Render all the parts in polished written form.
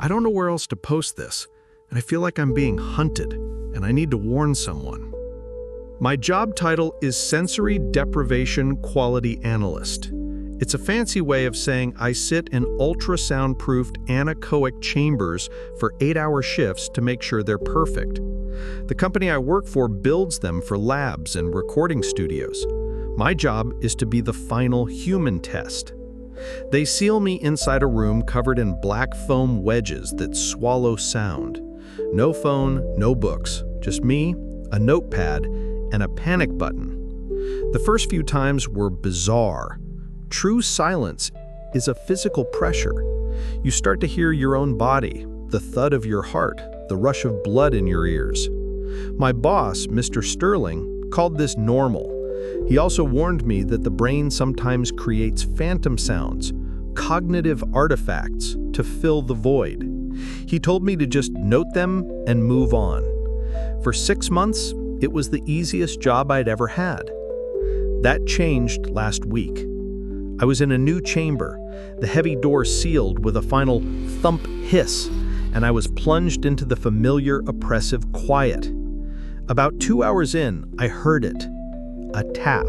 I don't know where else to post this, and I feel like I'm being hunted, and I need to warn someone. My job title is Sensory Deprivation Quality Analyst. It's a fancy way of saying I sit in ultra-soundproofed anechoic chambers for 8-hour shifts to make sure they're perfect. The company I work for builds them for labs and recording studios. My job is to be the final human test. They seal me inside a room covered in black foam wedges that swallow sound. No phone, no books, just me, a notepad, and a panic button. The first few times were bizarre. True silence is a physical pressure. You start to hear your own body, the thud of your heart, the rush of blood in your ears. My boss, Mr. Sterling, called this normal. He also warned me that the brain sometimes creates phantom sounds, cognitive artifacts, to fill the void. He told me to just note them and move on. For 6 months, it was the easiest job I'd ever had. That changed last week. I was in a new chamber, the heavy door sealed with a final thump hiss, and I was plunged into the familiar oppressive quiet. About 2 hours in, I heard it. A tap.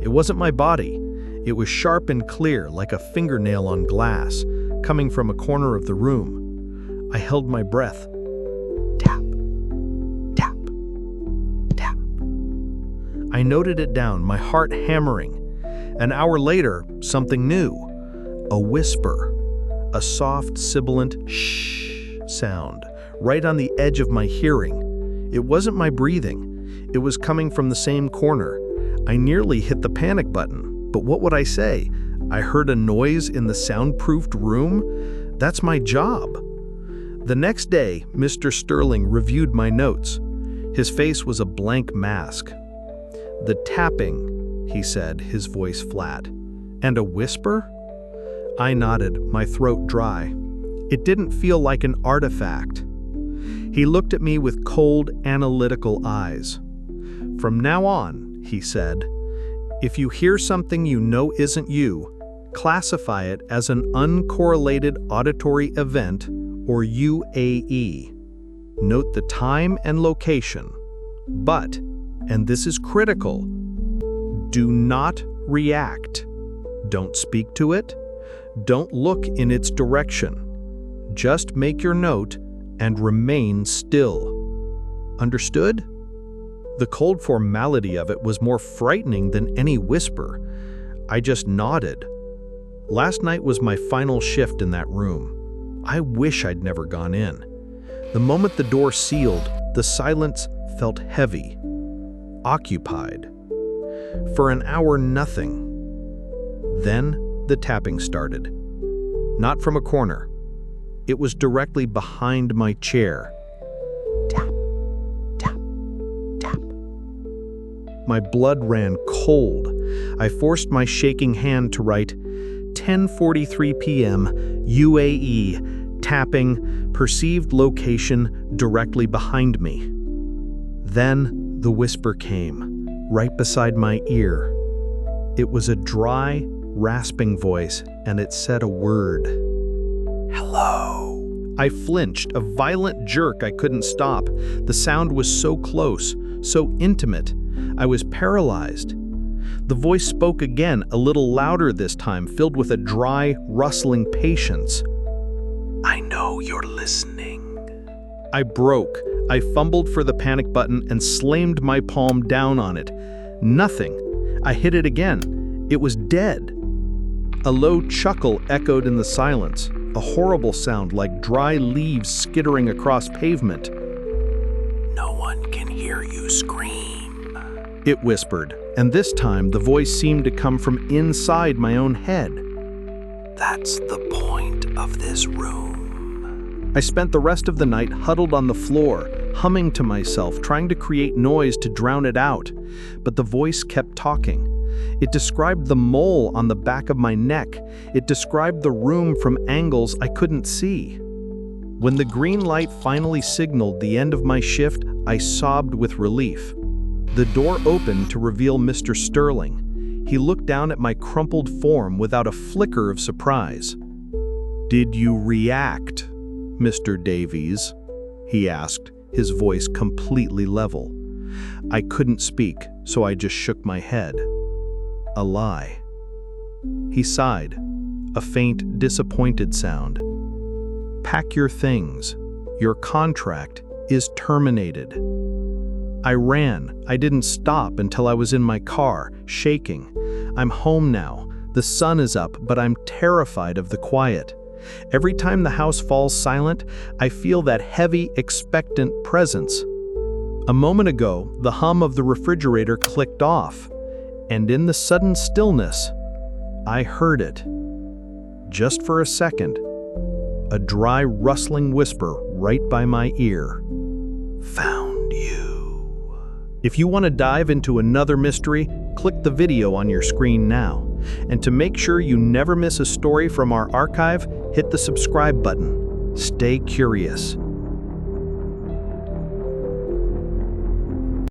It wasn't my body. It was sharp and clear, like a fingernail on glass, coming from a corner of the room. I held my breath. Tap, tap, tap. I noted it down, my heart hammering. An hour later, something new. A whisper. A soft, sibilant shh sound, right on the edge of my hearing. It wasn't my breathing. It was coming from the same corner. I nearly hit the panic button. But what would I say? I heard a noise in the soundproofed room? That's my job. The next day, Mr. Sterling reviewed my notes. His face was a blank mask. The tapping, he said, his voice flat. And a whisper? I nodded, my throat dry. It didn't feel like an artifact. He looked at me with cold, analytical eyes. From now on, he said, if you hear something you know isn't you, classify it as an uncorrelated auditory event, or UAE. Note the time and location. But, and this is critical, do not react. Don't speak to it. Don't look in its direction. Just make your note and remain still. Understood? The cold formality of it was more frightening than any whisper. I just nodded. Last night was my final shift in that room. I wish I'd never gone in. The moment the door sealed, the silence felt heavy, occupied. For an hour, nothing. Then the tapping started. Not from a corner. It was directly behind my chair. Tap, tap, tap. My blood ran cold. I forced my shaking hand to write 10:43 p.m. UAE, tapping, perceived location directly behind me. Then the whisper came, right beside my ear. It was a dry, rasping voice, and it said a word. Hello. I flinched, a violent jerk I couldn't stop. The sound was so close, so intimate. I was paralyzed. The voice spoke again, a little louder this time, filled with a dry, rustling patience. I know you're listening. I broke. I fumbled for the panic button and slammed my palm down on it. Nothing. I hit it again. It was dead. A low chuckle echoed in the silence, a horrible sound like dry leaves skittering across pavement. No one can hear you scream, it whispered, and this time the voice seemed to come from inside my own head. That's the point of this room. I spent the rest of the night huddled on the floor, humming to myself, trying to create noise to drown it out. But the voice kept talking. It described the mole on the back of my neck. It described the room from angles I couldn't see. When the green light finally signaled the end of my shift, I sobbed with relief. The door opened to reveal Mr. Sterling. He looked down at my crumpled form without a flicker of surprise. "Did you react, Mr. Davies?" he asked, his voice completely level. I couldn't speak, so I just shook my head. A lie. He sighed, a faint, disappointed sound. "Pack your things. Your contract is terminated." I ran. I didn't stop until I was in my car, shaking. I'm home now. The sun is up, but I'm terrified of the quiet. Every time the house falls silent, I feel that heavy, expectant presence. A moment ago, the hum of the refrigerator clicked off, and in the sudden stillness, I heard it. Just for a second, a dry, rustling whisper right by my ear. "Found you." If you want to dive into another mystery, click the video on your screen now. And to make sure you never miss a story from our archive, hit the subscribe button. Stay curious.